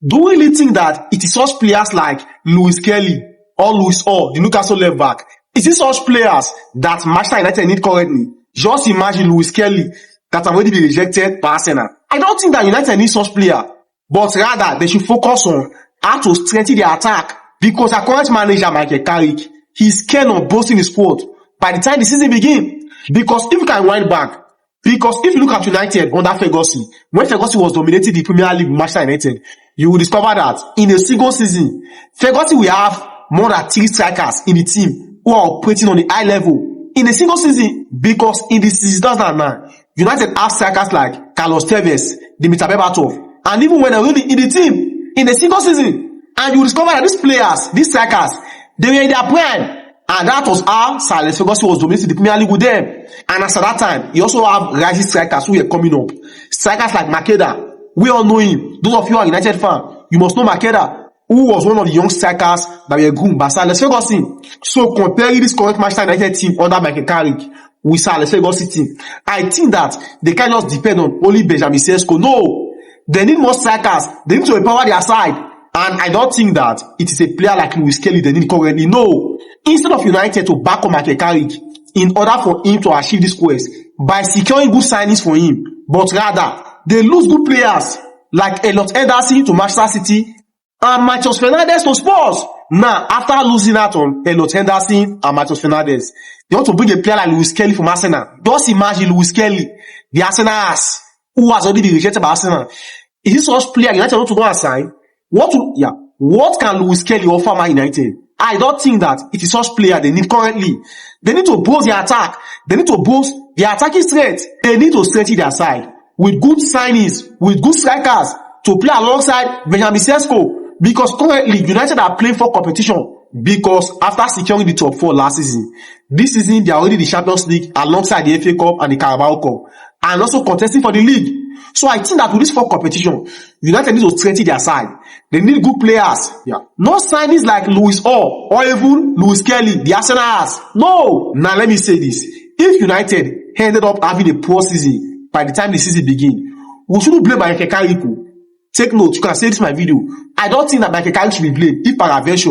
Do we really think that it is such players like Lewis Kelly or Lewis Hall, the Newcastle left back? Is it such players that Manchester United need currently? Just imagine Lewis Kelly that have already been rejected by Arsenal. I don't think that United needs such player, but rather they should focus on how to strengthen their attack, because our current manager, Michael Carrick, he's keen on boosting his squad by the time the season begins. Because if you can wind back, because if you look at United under Ferguson, when Ferguson was dominating the Premier League with Manchester United, you will discover that in a single season, Ferguson will have more than 3 strikers in the team who are operating on the high level in a single season. Because in the season 2009, United have strikers like Carlos Tevez, Dimitar Berbatov, and even when they're really in the team in a single season, and you will discover that these players, these strikers, they were in their prime. And that was how Sir Alex Ferguson was dominating the Premier League with them. And as at that time, you also have rising strikers who were coming up. Strikers like Makeda. We all know him. Those of you who are United fans, you must know Makeda, who was one of the young strikers that were groomed by Sir Alex Ferguson. So comparing this current Manchester United team under Michael Carrick with Sir Alex Ferguson team, I think that they can't just depend on only Benjamin Sesko. No, they need more strikers. They need to empower their side. And I don't think that it is a player like Lewis Kelly they need currently. No. Instead of United to back up Michael Carrick in order for him to achieve this quest by securing good signings for him, but rather they lose good players like Elliot Henderson to Manchester City and Matheus Fernandes to Spurs. Now, after losing out on Elliot Henderson and Matheus Fernandes, they want to bring a player like Lewis Kelly from Arsenal. Just imagine Lewis Kelly, the Arsenal ass, who has already been rejected by Arsenal. Is this such player United want to go and sign? What can Lewis Kelly offer Man United? I don't think that it is such player they need currently. They need to boost their attack. They need to boost their attacking strength. They need to strengthen their side with good signings, with good strikers to play alongside Benjamin Sesko. Because currently United are playing for competition. Because after securing the top 4 last season, this season they are already the Champions League alongside the FA Cup and the Carabao Cup, and also contesting for the league. So I think that with this 4 competition, United need to strengthen their side. They need good players. No signings like Lewis Hall or even Lewis Kelly, the Arsenal has. No. Now let me say this. If United ended up having a poor season by the time the season begins, we shouldn't blame Michael Carrick. Take note, you can say this in my video. I don't think that Michael Carrick should be blamed if peradventure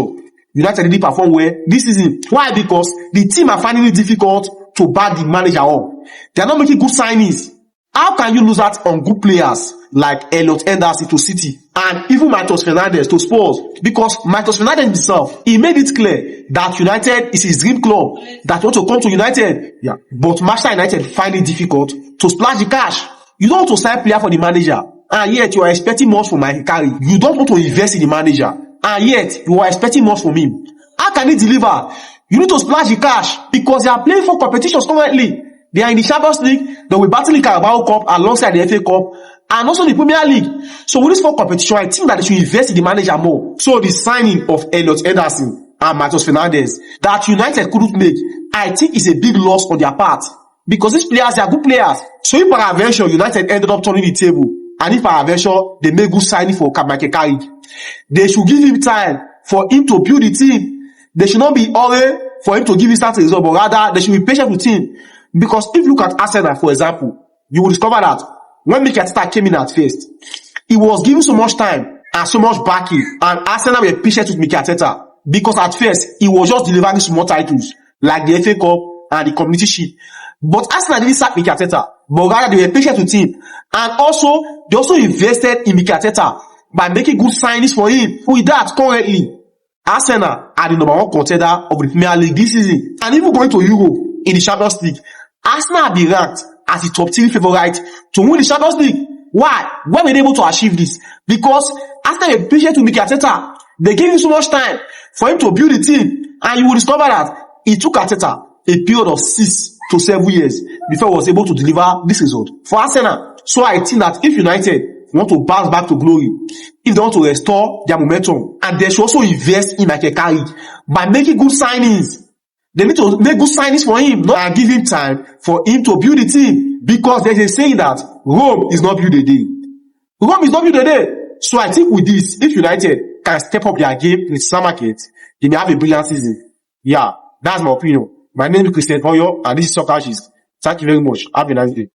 United didn't perform well this season. Why? Because the team are finding it difficult to back the manager up. They are not making good signings. How can you lose out on good players like Elliot Henderson to City and even Matheus Fernandes to Spurs? Because Matheus Fernandes himself, he made it clear that United is his dream club, that he wants to come to United. But Manchester United find it difficult to splash the cash. You don't want to sign player for the manager, and yet you are expecting much from Michael Carrick. You don't want to invest in the manager, and yet you are expecting much from him. How can he deliver? You need to splash the cash because they are playing for competitions currently. They are in the Champions League. They will battle the Carabao Cup alongside the FA Cup and also the Premier League. So with this 4 competition, I think that they should invest in the manager more. So the signing of Elliot Henderson and Matheus Fernandes that United couldn't make, I think is a big loss on their part. Because these players, they are good players. So if peradventure United ended up turning the table, and if peradventure they make good signing for Michael Carrick, they should give him time for him to build the team. They should not be hurry for him to give instant result, but rather they should be patient with him. Because if you look at Arsenal, for example, you will discover that when Mikel Arteta came in at first, he was given so much time and so much backing, and Arsenal were patient with Mikel Arteta because at first he was just delivering small titles like the FA Cup and the Community Shield. But Arsenal didn't sack Mikel Arteta, but rather they were patient with him, and also they also invested in Mikel Arteta by making good signings for him. With that, currently Arsenal are the number 1 contender of the Premier League this season, and even going to Europe in the Champions League. Arsenal have been ranked as the top 3 favorite to win the Champions League. Why? When were they able to achieve this? Because after a patient with Mikel Arteta, they gave him so much time for him to build the team, and you will discover that it took Arteta a period of 6 to 7 years before he was able to deliver this result for Arsenal. So I think that if United want to bounce back to glory, if they want to restore their momentum, and they should also invest in Michael Carrick by making good signings. They need to make good signings for him, and give him time for him to build the team. Because there's a saying that Rome is not built a day. Rome is not built a day. So I think with this, if United can step up their game in the summer market, they may have a brilliant season. That's my opinion. My name is Christian Poyo, and this is SoccerGizt. Thank you very much. Have a nice day.